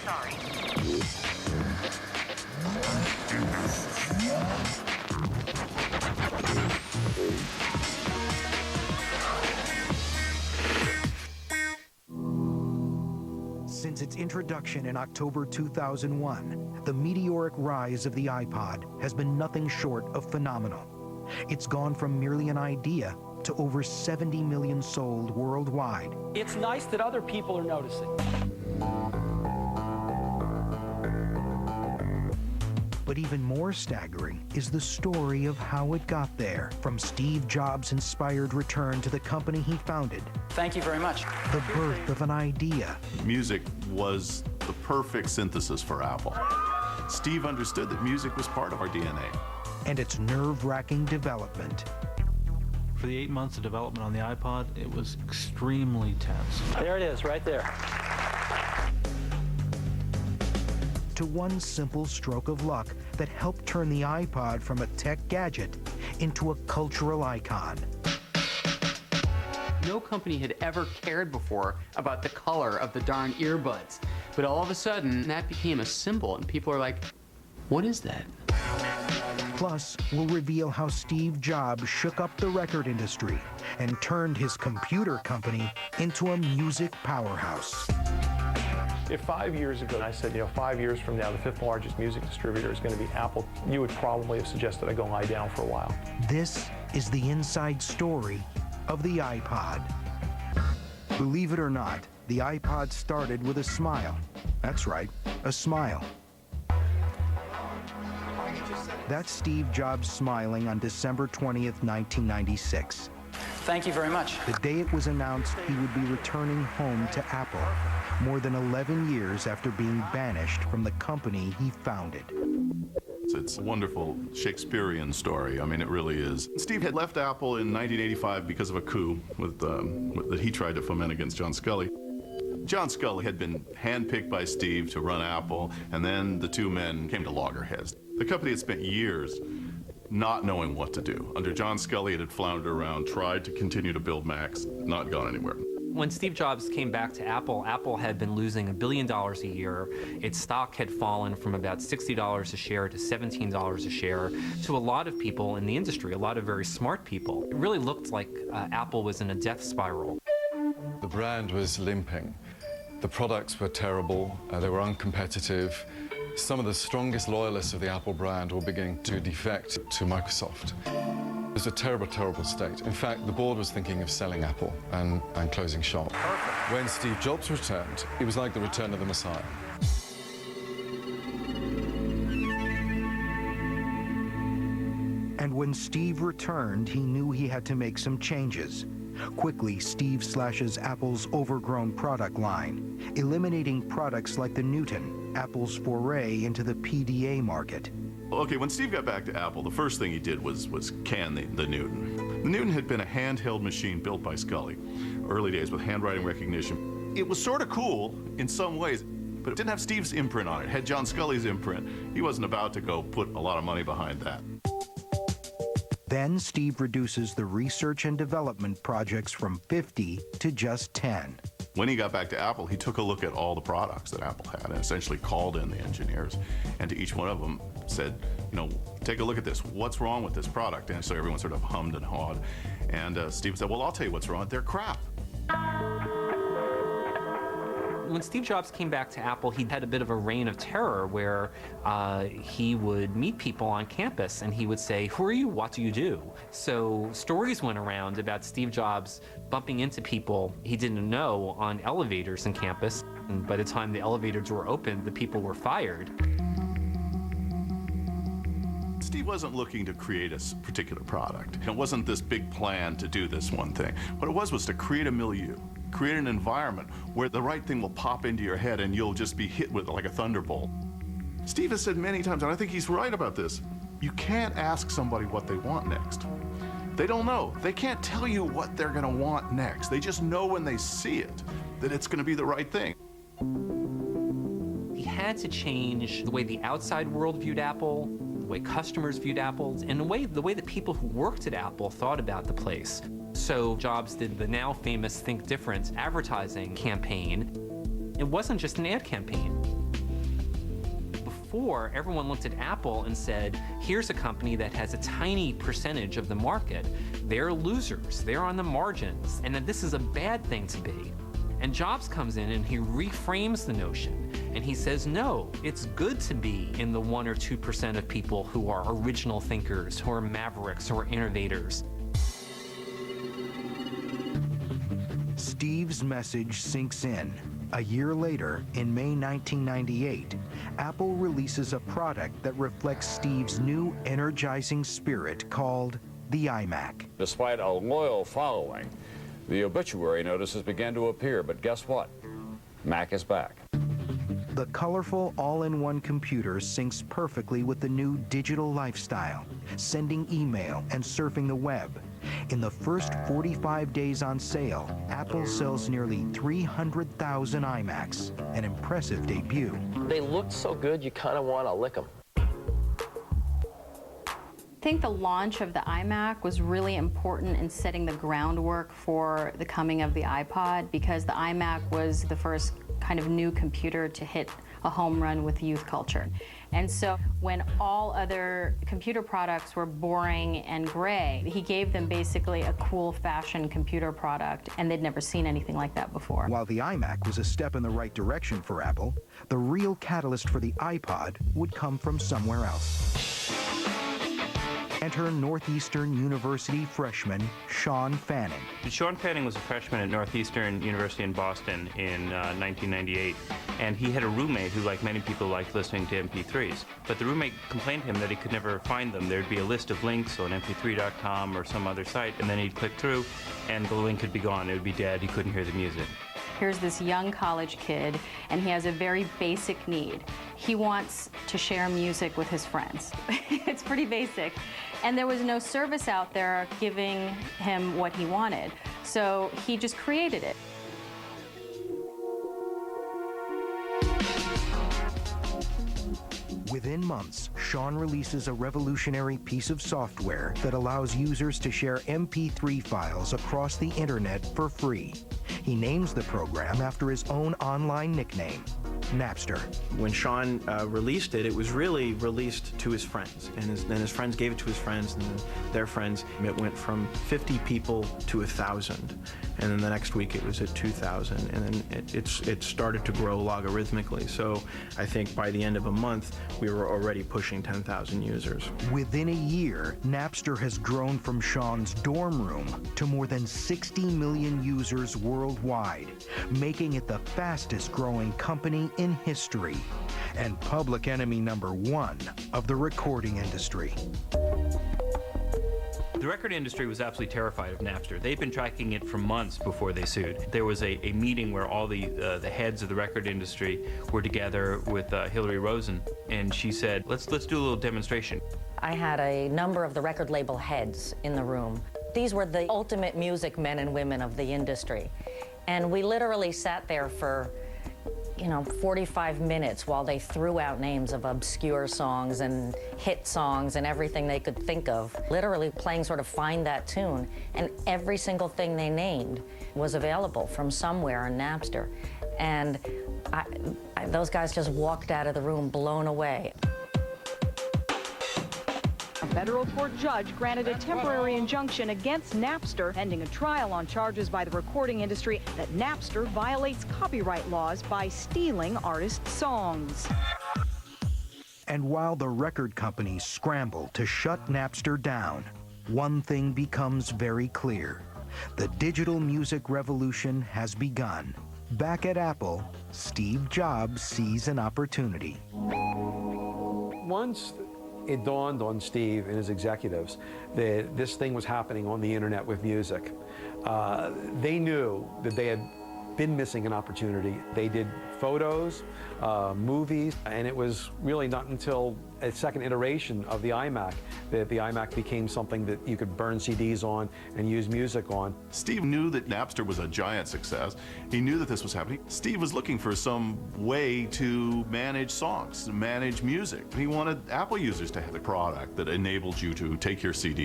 sorry. Since its introduction in October 2001, the meteoric rise of the iPod has been nothing short of phenomenal. It's gone from merely an idea to over 70 million sold worldwide. It's nice that other people are noticing. But even more staggering is the story of how it got there. From Steve Jobs' inspired return to the company he founded. Thank you very much. The birth of an idea. Music was the perfect synthesis for Apple. Steve understood that music was part of our DNA. And its nerve-wracking development. For the 8 months of development on the iPod, it was extremely tense. There it is, right there. To one simple stroke of luck that helped turn the iPod from a tech gadget into a cultural icon. No company had ever cared before about the color of the darn earbuds. But all of a sudden, that became a symbol, and people are like, what is that? Plus, we'll reveal how Steve Jobs shook up the record industry and turned his computer company into a music powerhouse. If 5 years ago I said, 5 years from now, the fifth largest music distributor is going to be Apple, you would probably have suggested I go lie down for a while. This is the inside story of the iPod. Believe it or not, the iPod started with a smile. That's right, a smile. That's Steve Jobs smiling on December 20th, 1996. Thank you very much. The day it was announced he would be returning home to Apple, more than 11 years after being banished from the company he founded. It's a wonderful Shakespearean story. I mean, it really is. Steve had left Apple in 1985 because of a coup that he tried to foment against John Sculley. John Sculley had been handpicked by Steve to run Apple, and then the two men came to loggerheads. The company had spent years not knowing what to do. Under John Sculley, it had floundered around, tried to continue to build Macs, not gone anywhere. When Steve Jobs came back to Apple, Apple had been losing $1 billion a year. Its stock had fallen from about $60 a share to $17 a share. To a lot of people in the industry, a lot of very smart people, it really looked like Apple was in a death spiral. The brand was limping. The products were terrible. They were uncompetitive. Some of the strongest loyalists of the Apple brand were beginning to defect to Microsoft. It was a terrible, terrible state. In fact, the board was thinking of selling Apple and closing shop. Perfect. When Steve Jobs returned, it was like the return of the Messiah. And when Steve returned, he knew he had to make some changes. Quickly, Steve slashes Apple's overgrown product line, eliminating products like the Newton, Apple's foray into the PDA market. Okay, when Steve got back to Apple, the first thing he did was can the Newton. The Newton had been a handheld machine built by Sculley, early days with handwriting recognition. It was sort of cool in some ways, but it didn't have Steve's imprint on it. It had John Sculley's imprint. He wasn't about to go put a lot of money behind that. Then Steve reduces the research and development projects from 50 to just 10. When he got back to Apple, he took a look at all the products that Apple had and essentially called in the engineers, and to each one of them said, take a look at this. What's wrong with this product? And so everyone sort of hummed and hawed. And Steve said, well, I'll tell you what's wrong. They're crap. When Steve Jobs came back to Apple, he had a bit of a reign of terror where he would meet people on campus and he would say, who are you? What do you do? So stories went around about Steve Jobs bumping into people he didn't know on elevators in campus. And by the time the elevators were opened, the people were fired. Steve wasn't looking to create a particular product. It wasn't this big plan to do this one thing. What it was to create a milieu. Create an environment where the right thing will pop into your head and you'll just be hit with it like a thunderbolt. Steve has said many times, and I think he's right about this, you can't ask somebody what they want next. They don't know. They can't tell you what they're going to want next. They just know when they see it that it's going to be the right thing. He had to change the way the outside world viewed Apple, the way customers viewed Apple, and the way the people who worked at Apple thought about the place. So Jobs did the now famous Think Different advertising campaign. It wasn't just an ad campaign. before, everyone looked at Apple and said, here's a company that has a tiny percentage of the market. They're losers, they're on the margins, and that this is a bad thing to be. And Jobs comes in and he reframes the notion, and he says, no, it's good to be in the 1 or 2% of people who are original thinkers, who are mavericks, who are innovators. Steve's message sinks in. A year later, in May 1998, Apple releases a product that reflects Steve's new energizing spirit called the iMac. Despite a loyal following, the obituary notices began to appear, but guess what? Mac is back. The colorful all-in-one computer syncs perfectly with the new digital lifestyle, sending email and surfing the web. In the first 45 days on sale, Apple sells nearly 300,000 iMacs, an impressive debut. They looked so good, you kind of want to lick them. I think the launch of the iMac was really important in setting the groundwork for the coming of the iPod, because the iMac was the first kind of new computer to hit a home run with youth culture. And so when all other computer products were boring and gray, he gave them basically a cool fashion computer product, and they'd never seen anything like that before. While the iMac was a step in the right direction for Apple, the real catalyst for the iPod would come from somewhere else. Enter Northeastern University freshman Sean Fanning. Sean Fanning was a freshman at Northeastern University in Boston in 1998, and he had a roommate who, like many people, liked listening to MP3s. But the roommate complained to him that he could never find them. There'd be a list of links on mp3.com or some other site, and then he'd click through, and the link would be gone. It would be dead. He couldn't hear the music. Here's this young college kid, and he has a very basic need. He wants to share music with his friends. It's pretty basic. And there was no service out there giving him what he wanted. So he just created it. Within months, Sean releases a revolutionary piece of software that allows users to share MP3 files across the internet for free. He names the program after his own online nickname, Napster. When Sean released it, it was really released to his friends, and then his friends gave it to his friends, and then their friends. It went from 50 people to 1,000, and then the next week it was at 2,000, and then it started to grow logarithmically. So I think by the end of a month, we were already pushing 10,000 users. Within a year, Napster has grown from Sean's dorm room to more than 60 million users worldwide, making it the fastest growing company in history and public enemy #1 of the recording industry. The record industry was absolutely terrified of Napster. They'd been tracking it for months before they sued. There was a meeting where all the heads of the record industry were together with Hillary Rosen, and she said, let's do a little demonstration. I had a number of the record label heads in the room. These were the ultimate music men and women of the industry. And we literally sat there for 45 minutes while they threw out names of obscure songs and hit songs and everything they could think of, literally playing sort of Find That Tune, and every single thing they named was available from somewhere on Napster. And those guys just walked out of the room blown away. A federal court judge granted a temporary injunction against Napster, pending a trial on charges by the recording industry that Napster violates copyright laws by stealing artists' songs. And while the record companies scramble to shut Napster down, one thing becomes very clear. The digital music revolution has begun. Back at Apple, Steve Jobs sees an opportunity. Once it dawned on Steve and his executives that this thing was happening on the internet with music, they knew that they had been missing an opportunity. They did photos, movies, and it was really not until a second iteration of the iMac that the iMac became something that you could burn CDs on and use music on. Steve knew that Napster was a giant success. He knew that this was happening. Steve was looking for some way to manage songs, to manage music. He wanted Apple users to have a product that enabled you to take your CDs